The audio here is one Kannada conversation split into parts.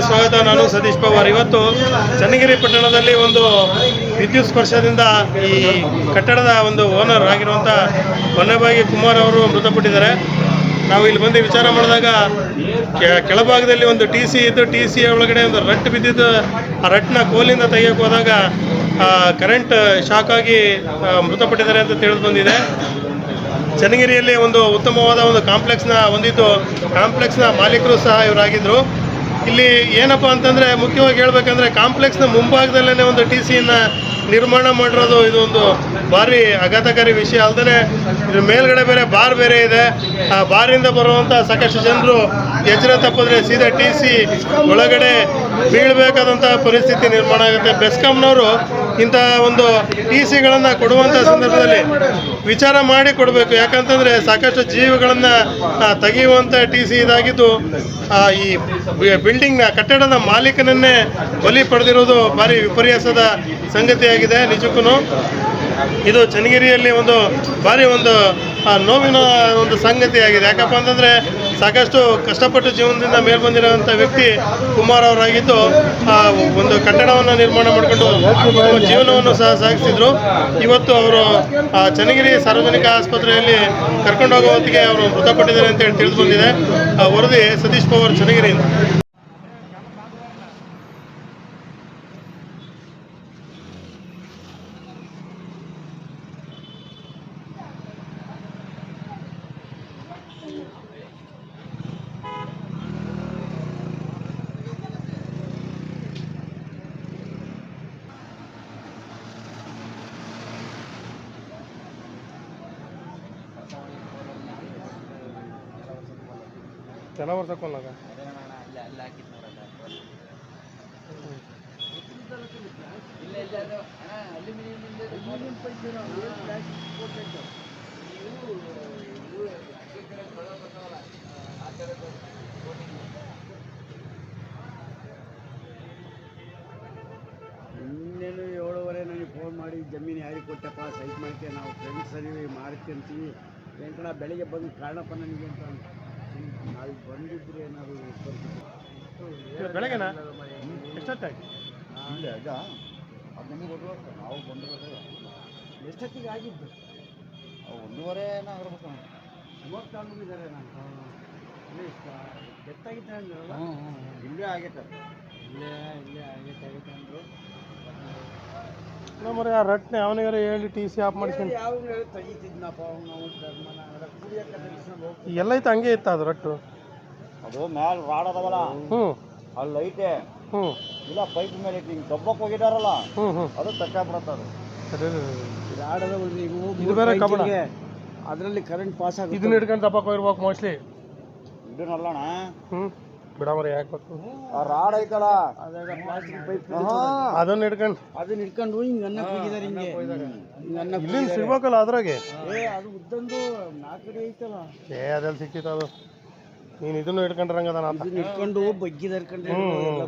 ಸ್ವಾಗತ. ನಾನು ಸತೀಶ್ ಪವಾರ್. ಇವತ್ತು ಚನ್ನಗಿರಿ ಪಟ್ಟಣದಲ್ಲಿ ಒಂದು ವಿದ್ಯುತ್ ಸ್ಪರ್ಶದಿಂದ ಈ ಕಟ್ಟಡದ ಒಂದು ಓನರ್ ಆಗಿರುವಂಥ ಹೊನ್ನಬಾಗಿ ಕುಮಾರ್ ಅವರು ಮೃತಪಟ್ಟಿದ್ದಾರೆ. ನಾವು ಇಲ್ಲಿ ಬಂದು ವಿಚಾರ ಮಾಡಿದಾಗ ಕೆಳಭಾಗದಲ್ಲಿ ಒಂದು ಟಿ ಸಿ ಇದ್ದು, ಟಿ ಸಿ ಒಳಗಡೆ ಒಂದು ರಟ್ಟು ಬಿದ್ದಿದ್ದು. ಆ ರಟ್ಟನ್ನ ಕೋಲಿಂದ ತೆಗೆಯೋಕೆ ಹೋದಾಗ ಕರೆಂಟ್ ಶಾಕ್ ಆಗಿ ಮೃತಪಟ್ಟಿದ್ದಾರೆ ಅಂತ ತಿಳಿದು ಬಂದಿದೆ. ಚನ್ನಗಿರಿಯಲ್ಲಿ ಒಂದು ಉತ್ತಮವಾದ ಒಂದು ಕಾಂಪ್ಲೆಕ್ಸ್ನ ಹೊಂದಿದ್ದು, ಕಾಂಪ್ಲೆಕ್ಸ್ನ ಮಾಲೀಕರು ಸಹ ಇವರಾಗಿದ್ದರು. ಇಲ್ಲಿ ಏನಪ್ಪ ಅಂತಂದರೆ, ಮುಖ್ಯವಾಗಿ ಹೇಳ್ಬೇಕಂದ್ರೆ ಕಾಂಪ್ಲೆಕ್ಸ್ನ ಮುಂಭಾಗದಲ್ಲೇ ಒಂದು ಟಿ ಸಿಯನ್ನು ನಿರ್ಮಾಣ ಮಾಡಿರೋದು ಇದು ಒಂದು ಭಾರಿ ಆಘಾತಕಾರಿ ವಿಷಯ. ಅಲ್ಲದೆ ಇದ್ರ ಮೇಲ್ಗಡೆ ಬಾರ್ ಬೇರೆ ಇದೆ. ಆ ಬಾರಿಂದ ಬರುವಂಥ ಸಾಕಷ್ಟು ಜನರು ಎಚ್ಚರ ತಪ್ಪಿದ್ರೆ ಸೀದಾ ಟಿ ಸಿ ಒಳಗಡೆ ಬೀಳಬೇಕಾದಂಥ ಪರಿಸ್ಥಿತಿ ನಿರ್ಮಾಣ ಆಗುತ್ತೆ. ಬೆಸ್ಕಾಂನವರು ಇಂಥ ಒಂದು ಟಿ ಸಿಗಳನ್ನು ಕೊಡುವಂಥ ಸಂದರ್ಭದಲ್ಲಿ ವಿಚಾರ ಮಾಡಿ ಕೊಡಬೇಕು. ಯಾಕಂತಂದರೆ ಸಾಕಷ್ಟು ಜೀವಗಳನ್ನು ತೆಗೆಯುವಂಥ ಟಿ ಸಿ ಇದಾಗಿದ್ದು, ಈ ಬಿಲ್ಡಿಂಗ್ನ ಕಟ್ಟಡದ ಮಾಲೀಕನನ್ನೇ ಬಲಿ ಪಡೆದಿರೋದು ಭಾರಿ ವಿಪರ್ಯಾಸದ ಸಂಗತಿಯಾಗಿದೆ. ನಿಜಕ್ಕೂ ಇದು ಚನ್ನಗಿರಿಯಲ್ಲಿ ಒಂದು ಭಾರಿ ಒಂದು ನೋವಿನ ಒಂದು ಸಂಗತಿಯಾಗಿದೆ. ಯಾಕಪ್ಪ ಅಂತಂದರೆ ಸಾಕಷ್ಟು ಕಷ್ಟಪಟ್ಟು ಜೀವನದಿಂದ ಮೇಲೆ ಬಂದಿರೋಂಥ ವ್ಯಕ್ತಿ ಕುಮಾರ್ ಅವರಾಗಿದ್ದು, ಒಂದು ಕಟ್ಟಡವನ್ನು ನಿರ್ಮಾಣ ಮಾಡಿಕೊಂಡು ಜೀವನವನ್ನು ಸಹ ಸಾಗಿಸಿದ್ರು. ಇವತ್ತು ಅವರು ಚನ್ನಗಿರಿ ಸಾರ್ವಜನಿಕ ಆಸ್ಪತ್ರೆಯಲ್ಲಿ ಕರ್ಕೊಂಡು ಹೋಗೋ ಹೊತ್ತಿಗೆ ಅವರು ಮೃತಪಟ್ಟಿದ್ದಾರೆ ಅಂತೇಳಿ ತಿಳಿದು ಬಂದಿದೆ. ವರದಿ ಸತೀಶ್ ಪವಾರ್, ಚನ್ನಗಿರಿಯಿಂದ. ಜನ ವರ್ಷಕ್ಕೊಂದಾಗ ಇನ್ನೇನು 7:30 ನನಗೆ ಫೋನ್ ಮಾಡಿ, ಜಮೀನು ಯಾರಿಗೆ ಕೊಟ್ಟಪ್ಪ, ಸೈಟ್ ಮಾಡ್ತೀವಿ, ನಾವು ಫ್ರೆಂಡ್ಸ್ ಸರಿ ಮಾಡ್ತೀವಿ ಅಂತೀವಿ. ವೆಂಕಟ ಬೆಳಿಗ್ಗೆ ಬಂದು ಕಾರಣಪ್ಪ ನನಗೆ ಅಂತ ನಾವು ಬಂದಿದ್ರೆ ಏನಾದ್ರು ಬೆಳಗ್ಗೆನಾ ಎಷ್ಟೊತ್ತಾಗಿ ಇಲ್ಲ ಆಗ ಅದು ನಮಗೆ ಗೊತ್ತು. ನಾವು ಬಂದಿರೋದು ಎಷ್ಟೊತ್ತಿಗೆ ಆಗಿದ್ದು 1:30 ಆಗಿರ್ಬೇಕು. ಇವಾಗ ತಗೊಂಡಿದ್ದಾರೆ. ನಾನು ಡೆತ್ತಾಗಿದ್ದೆ ಅಂದ್ರಲ್ಲ, ಇಲ್ಲೇ ಆಗೈತೆ, ಇಲ್ಲೇ ಆಗೈತೆ ಅಂದರು. ನಮ್ಮರೆ ಆ ರಟ್ನೆ ಅವನಿಗಾರ ಹೇಳಿ ಟಿ ಸಿ ಆಫ್ ಮಾಡಿಸ್ಕೊಂಡು ಯಾವ ತೆಗಿತಿದ್ನಪ್ಪ ನಾವು ಧರ್ಮನ ಕುಡಿಯೋಕೆ ತೆಗಿಸ್ಕೊಂಡು ಎಲ್ಲ ಐತೆ. ಹಂಗೆ ಇತ್ತು ಅದು ರಟ್ಟು. ಅದು ಮ್ಯಾಲೆ ರಾಡ್ ಅದಾವಲ್ಲ, ಅಲ್ಲಿ ಐತೆ. ಇಲ್ಲ ಪೈಪ್ ಮೇಲೆ ಐತಿ, ಹಿಂಗೆ ದಬ್ಬಕ್ಕೆ ಹೋಗಿದಾರಲ್ಲ, ಅದು ತಕ್ಕಾಬಿಡತ್ತದು. ರಾಡ್ ಅದಾವಲ್ರಿ, ಇದು ಬೇರೆ ಕಬ್ಬಣ, ಅದರಲ್ಲಿ ಕರೆಂಟ್ ಪಾಸ್ ಆಗುತ್ತೆ. ಇದನ್ನ ಹಿಡ್ಕೊಂಡು ದಬ್ಬಕ್ಕೆ ಹೋಗಿರ್ಬೇಕು ಮೋಸ್ಟ್ಲಿ. ಇದನ್ನಲ್ಲಣ ಬಿಡಮರಿ ಯಾಕೆ ಗೊತ್ತು. ಆ ರಾಡ್ ಐತಲ್ಲ, ಅದಾಗ ಪ್ಲಾಸ್ಟಿಕ್ ಪೈಪ್, ಅದನ್ನ ಹಿಡ್ಕೊಂಡು ಹಿಂಗೆ ಅನ್ನ ಹೋಗಿದ್ದಾರೆ. ಹಿಂಗೆ ಅನ್ನ ಇಲ್ಲಿಂದ ಸಿಗ್ಬೇಕಲ್ಲ ಅದ್ರಾಗೆ. ಅದು ಉದ್ದಂದು 4 ಅಡಿ ಐತಲ್ಲ. ಅದೆಲ್ಲ ಸಿಕ್ಕಿತ್ತು ಅದು. ನೀನು ಇದನ್ನು ಹಿಡ್ಕೊಂಡ್ರಂಗದಾನ ಅಂತ ಹಿಡ್ಕೊಂಡು ಬಗ್ಗಿದಾರೆ ಕಂಡ್ರೆ,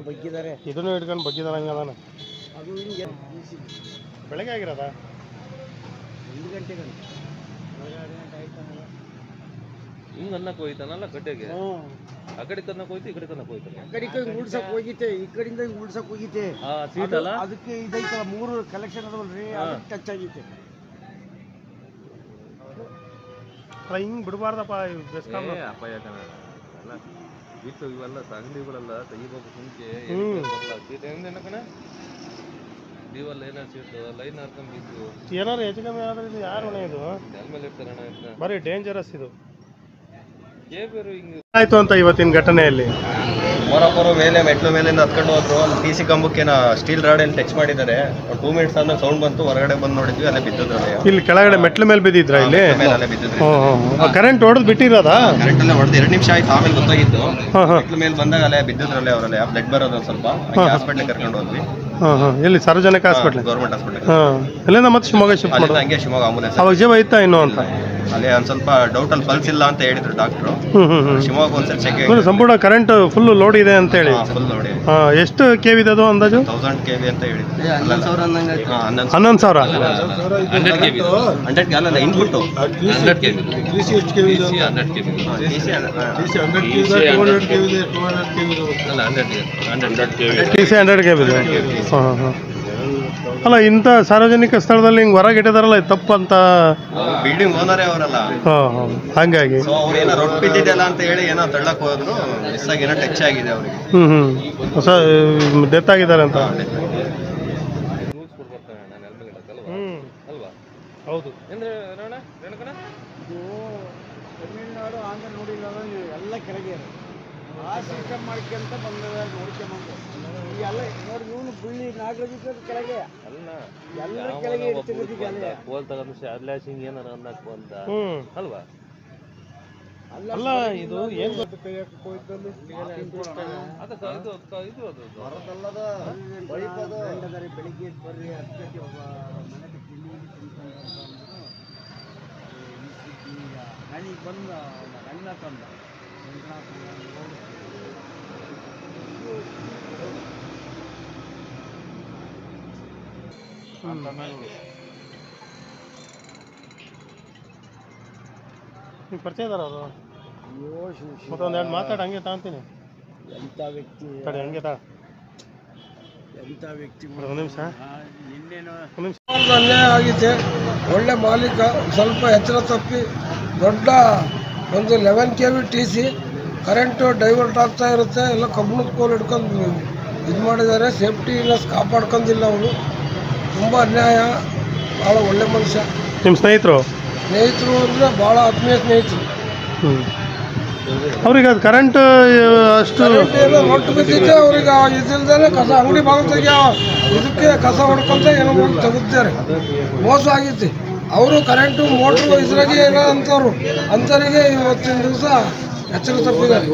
ಬಗ್ಗಿದ್ದಾರೆ. ಇದನ್ನು ಹಿಡ್ಕೊಂಡು ಬಗ್ಗಿದಾರಂಗದಾನ. ಅದು ಹಿಂಗೆ ಬೆಳಗ್ಗೆ ಆಗಿರೋದ 1 ಗಂಟೆಗೆ 2 ಗಂಟೆ ಆಯ್ತಾನಲ್ಲ. ಹಿಂಗೆ ಅನ್ನಕ್ಕೆ ಹೋಯ್ತಾನಲ್ಲ ಗಡ್ಡೆಗೆ. ಆ ಕಡೆ ಕನ್ನಕ್ಕೆ ಹೋಯ್ತು, ಈ ಕಡೆ ಕನ್ನಕ್ಕೆ ಹೋಯ್ತಾನೆ. ಆ ಕಡೆ ಉಳ್ಸಕ್ ಹೋಗಿತ್ತೆ, ಈ ಕಡೆಯಿಂದ ಉಳ್ಸಕ್ ಹೋಗಿತ್ತೆ. ಸೀಟಲ್ಲ ಅದಕ್ಕೆ ಇದೈತಲ್ಲ, 3 ಕಲೆಕ್ಷನ್ ಅದವಲ್ರಿ, ಅದಕ್ಕೆ ಟಚ್ ಆಗಿತ್ತೆ. ಹಿಂಗೆ ಬಿಡಬಾರ್ದಪ್ಪ. ಅಪಾಯಕನ ಎಲ್ಲ ಬಿಟ್ಟು ಇವೆಲ್ಲ ಅಂಗಡಿಗಳೆಲ್ಲ ತೆಗಿಬೇಕು. ಮುಂಚೆ ಸೀಟ್ ಏನಕಣ ದೀವಲ್ಲ ಏನಾರು ಸೀಟು ಲೈನ್ ಹಾರ್ಕೊಂಡು ಬಿದ್ದು ಏನಾರು ಹೆಚ್ಚು ಕಮ್ಮಿ ಆದ್ರೆ ಇದು ಯಾರು ಹೊಣೆ? ಇದು ಮೇಲೆ ಇರ್ತಾರಣ ಅಂತ ಬರೀ ಡೇಂಜರಸ್. ಇದು ಕೇಬೇರು ಹಿಂಗೆ ಆಯ್ತು ಅಂತ ಇವತ್ತಿನ ಘಟನೆಯಲ್ಲಿ ಮೊರಪುರ ಮೇಲೆ ಮೆಟ್ಲು ಮೇಲಿಂದ ಹತ್ಕೊಂಡು ಹೋದ್ರು. ಅಲ್ಲಿ ಟಿ ಸಿ ಕಂಬಕ್ಕೆ ಸ್ಟೀಲ್ ರಾಡ್ ಏನು ಟಚ್ ಮಾಡಿದ್ದಾರೆ. 2 ಮಿನಿಟ್ಸ್ ಆದ್ಮೇಲೆ ಸೌಂಡ್ ಬಂತು, ಹೊರಗಡೆ ಬಂದು ನೋಡಿದ್ವಿ, ಅಲ್ಲೇ ಬಿದ್ದಿದ್ರು. ಇಲ್ಲಿ ಕೆಳಗಡೆ ಮೆಟ್ಲು ಮೇಲೆ ಬಿದ್ದಿದ್ರ? ಇಲ್ಲಿ ಅಲ್ಲೇ ಬಿದ್ದಿದ್ರು. ಕರೆಂಟ್ ಹೊಡೆದು ಬಿಟ್ಟಿರೋದಾ? ಕರೆಂಟ್ ಅಲ್ಲೇ ಹೊಡೆದು 2 ನಿಮಿಷ ಆಯ್ತು, ಆಮೇಲೆ ಗೊತ್ತಾಗಿತ್ತು. ಮೆಟ್ಲು ಮೇಲೆ ಬಂದಾಗ ಅಲ್ಲೇ ಬಿದ್ದಿದ್ರಲ್ಲೇ ಅವರಲ್ಲೇ ಬ್ಲಡ್ ಬರೋದು ಸ್ವಲ್ಪ. ಹಾಸ್ಪಿಟ್ಲಿಗೆ ಕರ್ಕೊಂಡು ಹೋದ್ವಿ. ಹಾಂ ಎಲ್ಲಿ ಸಾರ್ವಜನಿಕ ಹಾಸ್ಪಿಟ್ಲ್? Government hospital. ಹಾಂ ಎಲ್ಲಿಂದ ಮತ್ತೆ ಶಿವಮೊಗ್ಗ ಶಿಫ್ಟ್ ಅಲ್ಲಿಂದ ಮಾಡೋದು? ಹಂಗೆ ಶಿವಮೊಗ್ಗ ಆಂಬುಲೆನ್ಸ್. ಅವಾಗ ಜೀವ ಇತ್ತಾ ಇನ್ನೂ ಅಂತ? ಅಲ್ಲಿ ಒಂದು ಸ್ವಲ್ಪ ಡೌಟಲ್ಲಿ ಪಲ್ಸ್ ಇಲ್ಲ ಅಂತ ಹೇಳಿದ್ರು ಡಾಕ್ಟ್ರು. ಶಿವಮೊಗ್ಗ ಒಂದ್ಸರಿ ಚೆಕ್ ಸಂಪೂರ್ಣ ಕರೆಂಟ್ ಫುಲ್ ಲೋಡ್ ಇದೆ ಅಂತ ಹೇಳಿ. ಫುಲ್ ನೋಡಿ. ಎಷ್ಟು KV ಇದೆ ಅದು ಅಂದಾಜು? 1000 kV ಅಂತ ಹೇಳಿದ್ರು. 11,000. 11,000. 100 KV 100 ಅಲ್ಲ ಇನ್ಪುಟ್ಟು. 100 KV DC 100 KV ಅಲ್ಲ 100 KV TC 100 KV ಇದೆ. ಹಾಂ ಅಲ್ಲ, ಇಂಥ ಸಾರ್ವಜನಿಕ ಸ್ಥಳದಲ್ಲಿ ಹಿಂಗೆ ಹೊರಗೆ ಇಟ್ಟಿದಾರಲ್ಲ, ಇದು ತಪ್ಪು ಅಂತ. ಬಿಲ್ಡಿಂಗ್ ಓನರೇ ಅವರಲ್ಲ. ಹಾಂ ಹಾಗಾಗಿ ಸೊ ಅವ್ರು ಏನೋ ರೊಟ್ಟು ಬಿದ್ದಿದೆಯಲ್ಲ ಅಂತ ಹೇಳಿ ಏನೋ ತಳ್ಳಕ್ ಹೋದ್ರು, ಮಿಸ್ ಆಗಿ ಏನೋ ಟಚ್ ಆಗಿದೆ ಅವ್ರಿಗೆ. ಹೊಸ ಡೆತ್ ಆಗಿದ್ದಾರೆ ಅಂತ. ರೂಲ್ಸ್ ಕೊಡ್ಬರ್ತಾನೆ ನಾನು ಹೆಲ್ಮೆಟ್ ಅಲ್ವಾ? ಹೌದು. ಅಂದ್ರೆ ರೇಣುಕನ ಇದು ತಮಿಳ್ನಾಡು ಆಂಧ್ರ ನೋಡಿಲ್ಲ ಎಲ್ಲ ಕೆಳಗೆ ಇರೋದು. ಆ ಸಿಸ್ಟಮ್ ಮಾಡ್ಕೊಂತ ಬಂದದ ನೋಡ್ಕೊಂಬಂದು ಎಲ್ಲ ನೋಡಿ. ಇವನು ಬುಳ್ಳಿ ನಾಗರಾಜ್ ಕೆಳಗೆ ಅಲ್ಲ ಎಲ್ಲ ಕೆಳಗೆ ಇಡ್ತಿರೋದು ಈಗ ಅಲ್ಲೇ. ಕೋಲ್ ತಗೊಂಡು ಶಾರ್ಲಾಶಿಂಗ್ ಏನಾರ ಅನ್ನಕ್ ಬಂದ ಅಲ್ವಾ? ಅಲ್ಲ, ಇದು ಏನು ಅದಕ್ಕೆ ಇದು ಬೆಳಿಗ್ಗೆ ಬರ್ರಿ ಅಷ್ಟಕ್ಕೆ ಒಬ್ಬ ಮನೆಗೆ ತಿಂಡಿ ತಿನ್ಕೊಂಡು ಈಗ ನನಗೆ ಬಂದ ಅಣ್ಣ ತಂದ ನೀವು ಪರಿಚಯ ಇದಾರ ಅವರು? ಅಯ್ಯೋ ಶಿವ ಮತ್ತೊಂದು ಎರಡು ಮಾತಾಡಿ ಹಂಗೆ ತಗೊಂತೀನಿ. ಎಂಥ ವ್ಯಕ್ತಿ, ತಡಿ ಹಂಗೆ ಎಂಥ ವ್ಯಕ್ತಿ. ಒಂದು ನಿಮಿಷ. ನಿನ್ನೇನು ಒಂದು ನಿಮಿಷ. ಅನ್ಯಾಯ ಆಗಿದೆ. ಒಳ್ಳೆ ಮಾಲೀಕ ಸ್ವಲ್ಪ ಎಚ್ಚರ ತಪ್ಪಿ ದೊಡ್ಡ ಒಂದು 11 KV TC ಕರೆಂಟು ಡೈವರ್ಟ್ ಆಗ್ತಾ ಇರುತ್ತೆ. ಎಲ್ಲ ಕಬ್ಬಿಣದ ಕೋಲ್ ಹಿಡ್ಕೊಂಡು ಇದು ಮಾಡಿದ್ದಾರೆ. ಸೇಫ್ಟಿನೆಸ್ ಕಾಪಾಡ್ಕೊಂಡಿಲ್ಲ ಅವರು. ತುಂಬ ಅನ್ಯಾಯ. ಭಾಳ ಒಳ್ಳೆ ಮನುಷ್ಯ. ನಿಮ್ಮ ಸ್ನೇಹಿತರು ಅಂದರೆ ಭಾಳ ಆತ್ಮೀಯ ಸ್ನೇಹಿತರು. ಅವ್ರಿಗೆ ಅದು ಕರೆಂಟ್ ಅಷ್ಟು ಏನೋ ರೊಟ್ಟು ಬಿದ್ದಿದ್ದೆ ಅವ್ರಿಗೆ ಇದಿಲ್ದೇ ಕಸ ಅಂಗಡಿ ಭಾಗ ಇದಕ್ಕೆ ಕಸ ಹೊಡ್ಕೊಂತ ಏನೋ ಹೋಗಿ ತೆಗಿದ್ದಾರೆ. ಮೋಸ ಆಗೈತಿ. ಅವರು ಕರೆಂಟು ಮೋಟ್ರು ಇದ್ರಾಗೆ ಏನೋ ಅಂತವ್ರು ಅಂಥವರಿಗೆ ಇವತ್ತಿನ ದಿವಸ ಎಚ್ಚರ ತಪ್ಪಿದ್ದಾರೆ.